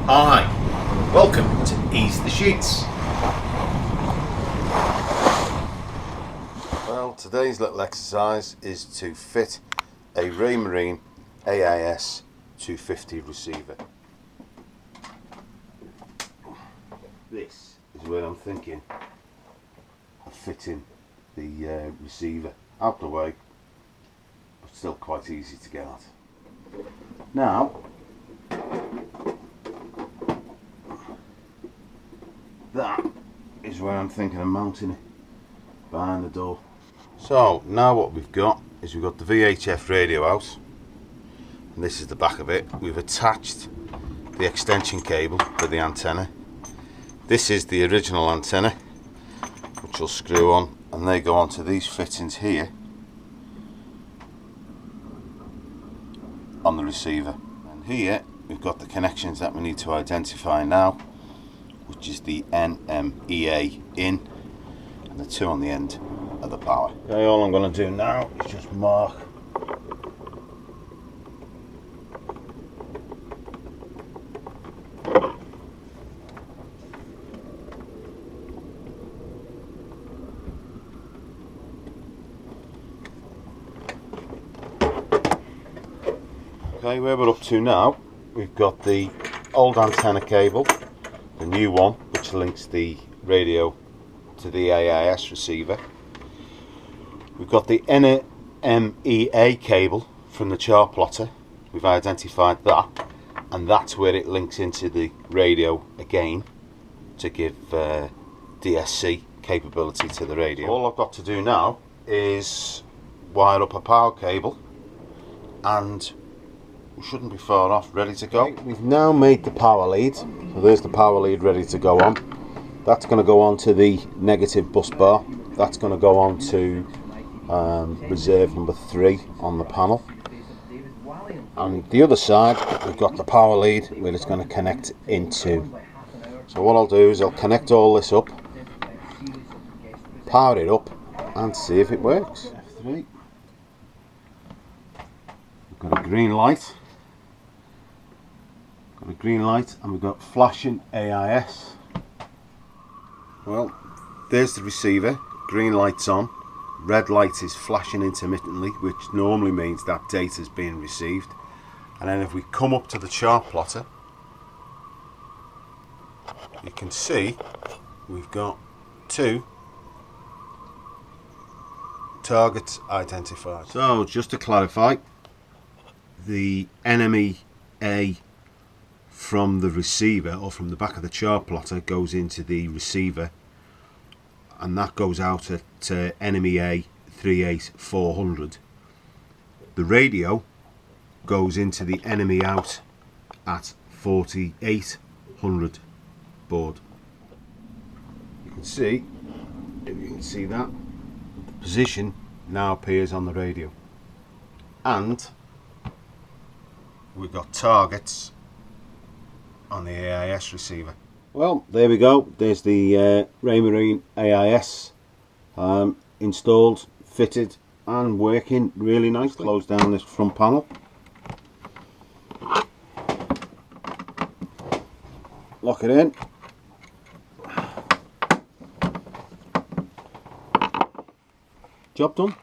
Hi, welcome to Ease the Sheets. Well, today's little exercise is to fit a Raymarine AIS250 receiver. This is where I'm thinking of fitting the receiver out the way, but still quite easy to get at. Now, that is where I'm thinking of mounting it, behind the door. So now what we've got is we've got the VHF radio out, and this is the back of it. We've attached the extension cable for the antenna. This is the original antenna, which will screw on, and they go onto these fittings here on the receiver. And here we've got the connections that we need to identify now, which is the NMEA in, and the two on the end of the power. Okay, all I'm going to do now is just mark okay, where we're up to now, we've got the old antenna cable, the new one which links the radio to the AIS receiver. We've got the NMEA cable from the chart plotter. We've identified that, and that's where it links into the radio again to give DSC capability to the radio. All I've got to do now is wire up a power cable, and we shouldn't be far off, ready to go. We've now made the power lead, so there's the power lead ready to go on. That's going to go on to the negative bus bar. That's going to go on to reserve number 3 on the panel. And the other side, we've got the power lead where it's going to connect into. So what I'll do is I'll connect all this up, power it up, and see if it works. F3. We've got a green light. Got a green light, and we've got flashing AIS. Well, there's the receiver. Green light's on. Red light is flashing intermittently, which normally means that data is being received. And then if we come up to the chart plotter, you can see we've got 2 targets identified. So just to clarify, the NMEA from the receiver, or from the back of the chart plotter, goes into the receiver, and that goes out at NMEA 38400. The radio goes into the NME out at 4800 baud. You can see, if you can see that, the position now appears on the radio, and we've got targets on the AIS receiver. Well, there we go. There's the Raymarine AIS installed, fitted, and working really nicely. Close down this front panel, lock it in, job done.